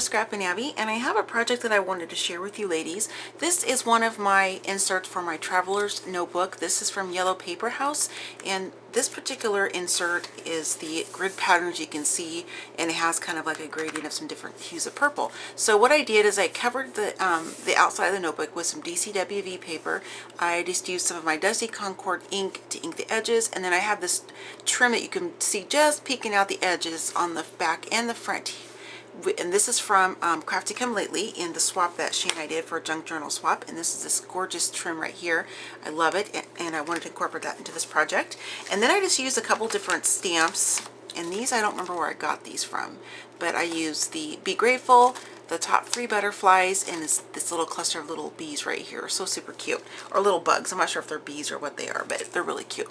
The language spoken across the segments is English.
Scrap and Abby, and I have a project that I wanted to share with you ladies. This is one of my inserts for my Traveler's Notebook. This is from Yellow Paper House, and this particular insert is the grid patterns you can see, and it has kind of like a gradient of some different hues of purple. So what I did is I covered the outside of the notebook with some DCWV paper. I just used some of my Dusty Concord ink to ink the edges, and then I have this trim that you can see just peeking out the edges on the back and the front. And this is from Crafty Come Lately in the swap that she and I did for a junk journal swap, and this is this gorgeous trim right here. I love it, and I wanted to incorporate that into this project. And then I just used a couple different stamps, and these I don't remember where I got these from, but I used the Be Grateful, the top 3 butterflies, and this little cluster of little bees right here. So super cute. Or little bugs. I'm not sure if they're bees or what they are, but they're really cute.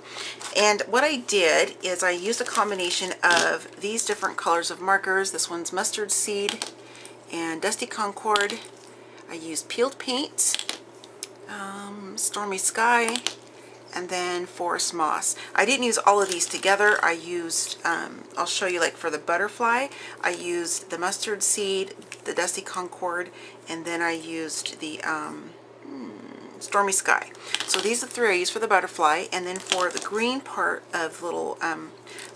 And what I did is I used a combination of these different colors of markers. This one's Mustard Seed and Dusty Concord. I used Peeled Paint, Stormy Sky, and then Forest Moss. I didn't use all of these together. I used, I'll show you, like for the butterfly, I used the Mustard Seed, the Dusty Concord, and then I used the Stormy Sky. So these are the 3 I used for the butterfly, and then for the green part of little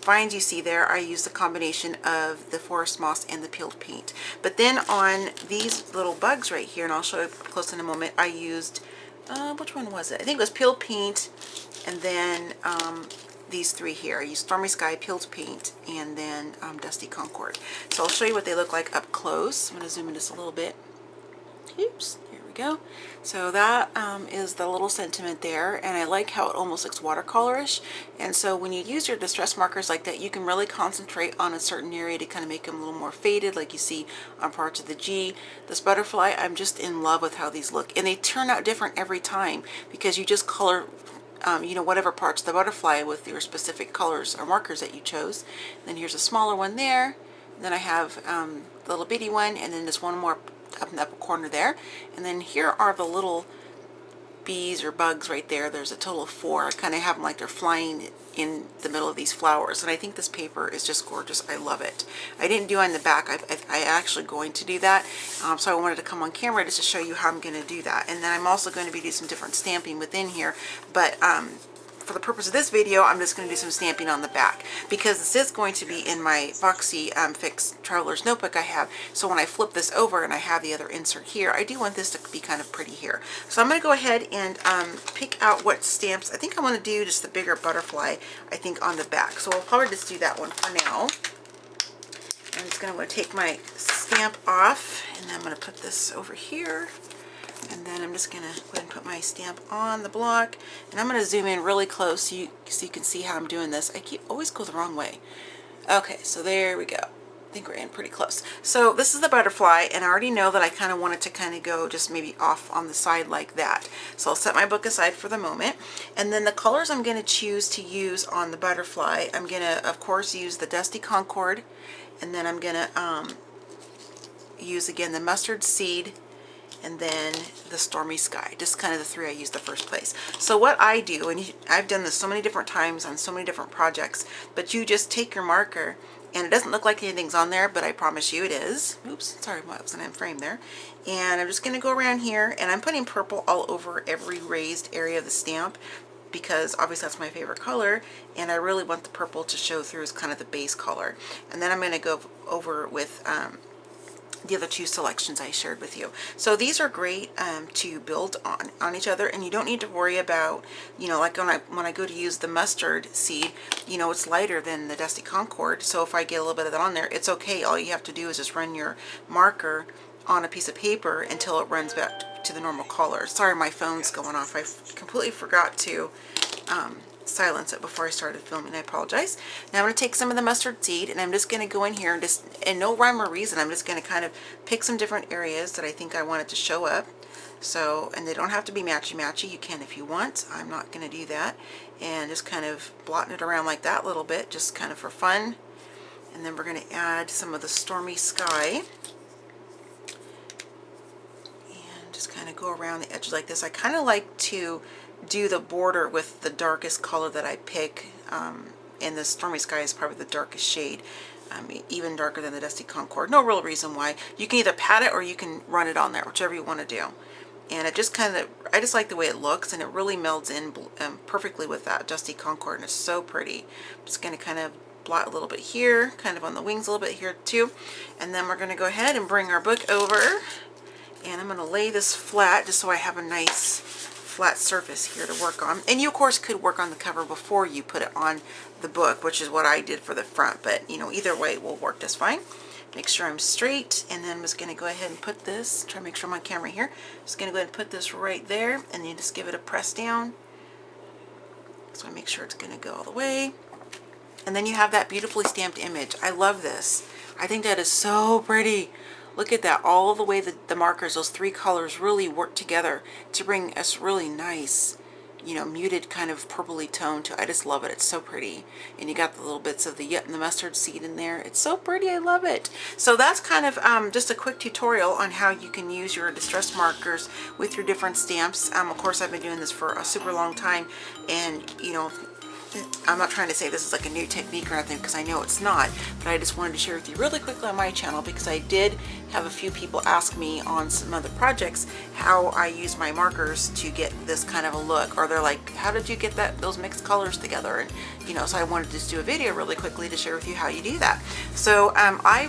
vines you see there, I used the combination of the Forest Moss and the Peeled Paint. But then on these little bugs right here, and I'll show you up close in a moment, I used which one was it? I think it was Peeled Paint, and then these 3 here. I used Stormy Sky, Peeled Paint, and then Dusty Concord. So I'll show you what they look like up close. I'm going to zoom in just a little bit. Oops, here we go. So that is the little sentiment there, and I like how it almost looks watercolorish. And so when you use your distress markers like that, you can really concentrate on a certain area to kind of make them a little more faded, like you see on parts of the G. This butterfly, I'm just in love with how these look, and they turn out different every time because you just color you know, whatever parts of the butterfly with your specific colors or markers that you chose. Then here's a smaller one there. Then I have the little bitty one, and then there's one more up in the upper corner there. And then here are the little bees or bugs right there. There's a total of 4. I kind of have them like they're flying in the middle of these flowers, and I think this paper is just gorgeous. I love it. I didn't do on the back. I actually going to do that, so I wanted to come on camera just to show you how I'm going to do that. And then I'm also going to be doing some different stamping within here, but for the purpose of this video, I'm just going to do some stamping on the back because this is going to be in my Foxy Fix Traveler's Notebook I have. So when I flip this over and I have the other insert here, I do want this to be kind of pretty here. So I'm going to go ahead and pick out what stamps. I think I want to do just the bigger butterfly, I think, on the back. So I'll probably just do that one for now. I'm just going to take my stamp off, and then I'm going to put this over here. And then I'm just going to go ahead and put my stamp on the block, and I'm going to zoom in really close so you can see how I'm doing this. I always go the wrong way. Okay, so there we go. I think we're in pretty close. So this is the butterfly, and I already know that I kind of want it to kind of go just maybe off on the side like that. So I'll set my book aside for the moment. And then the colors I'm going to choose to use on the butterfly, I'm going to, of course, use the Dusty Concord, and then I'm going to use, again, the Mustard Seed, and then the Stormy Sky. Just kind of the 3 I used the first place. So what I do, and I've done this so many different times on so many different projects, but you just take your marker, and it doesn't look like anything's on there, but I promise you it is. Oops, sorry, I wasn't in frame there. And I'm just going to go around here, and I'm putting purple all over every raised area of the stamp because obviously that's my favorite color, and I really want the purple to show through as kind of the base color. And then I'm going to go over with the other 2 selections I shared with you. So these are great to build on each other, and you don't need to worry about, you know, like when I go to use the Mustard Seed, you know, it's lighter than the Dusty Concord, so if I get a little bit of that on there, it's okay. All you have to do is just run your marker on a piece of paper until it runs back to the normal color. Sorry, my phone's going off. I completely forgot to silence it before I started filming. I apologize. Now I'm going to take some of the Mustard Seed, and I'm just going to go in here and just, and no rhyme or reason, I'm just going to kind of pick some different areas that I think I want it to show up. So, and they don't have to be matchy-matchy. You can if you want. I'm not going to do that. And just kind of blotting it around like that a little bit, just kind of for fun. And then we're going to add some of the Stormy Sky. And just kind of go around the edges like this. I kind of like to do the border with the darkest color that I pick, and the Stormy Sky is probably the darkest shade. even darker than the Dusty Concord. No real reason why. You can either pat it or you can run it on there, whichever you want to do. And it just kind of, I just like the way it looks, and it really melds in perfectly with that Dusty Concord, and it's so pretty. I'm just going to kind of blot a little bit here, kind of on the wings a little bit here too. And then we're going to go ahead and bring our book over, and I'm going to lay this flat just so I have a nice flat surface here to work on. And you of course could work on the cover before you put it on the book, which is what I did for the front, but you know, either way will work just fine. Make sure I'm straight, and then I'm just going to go ahead and put this, try to make sure I'm on camera here. Just going to go ahead and put this right there, and then just give it a press down. So I make sure it's going to go all the way. And then you have that beautifully stamped image. I love this. I think that is so pretty. Look at that, all the way the markers, those three colors really work together to bring us really nice, you know, muted kind of purpley tone to it. I just love it. It's so pretty. And you got the little bits of the mustard seed in there. It's so pretty. I love it. So that's kind of just a quick tutorial on how you can use your distress markers with your different stamps. Of course, I've been doing this for a super long time, and you know, I'm not trying to say this is like a new technique or anything, because I know it's not, but I just wanted to share with you really quickly on my channel, because I did have a few people ask me on some other projects how I use my markers to get this kind of a look, or they're like, how did you get those mixed colors together? And you know, so I wanted to just do a video really quickly to share with you how you do that. So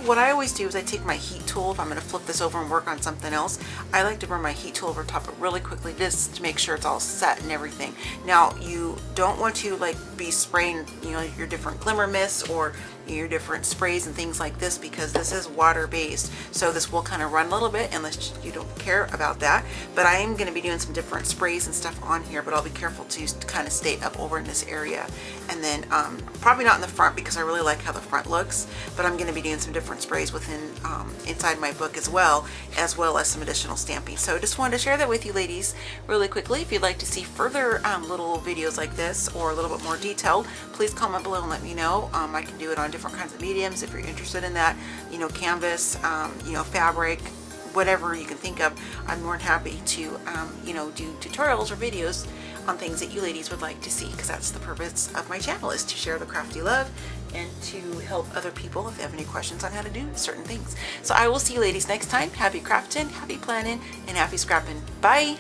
what I always do is I take my heat tool. If I'm going to flip this over and work on something else, I like to bring my heat tool over top it really quickly just to make sure it's all set and everything. Now you don't want to like be spraying, you know, your different glimmer mists or your different sprays and things like this, because this is water based, so this will kind of run a little bit unless you don't care about that. But I am going to be doing some different sprays and stuff on here, but I'll be careful to kind of stay up over in this area, and then probably not in the front because I really like how the front looks, but I'm going to be doing some different sprays within inside my book as well as some additional stamping. So just wanted to share that with you ladies really quickly. If you'd like to see further little videos like this or a little bit more detailed, please comment below and let me know. I can do it on different kinds of mediums if you're interested in that, you know, canvas, you know, fabric, whatever you can think of. I'm more than happy to you know, do tutorials or videos on things that you ladies would like to see, because that's the purpose of my channel, is to share the crafty love and to help other people if they have any questions on how to do certain things. So I will see you ladies next time. Happy crafting, happy planning, and happy scrapping. Bye.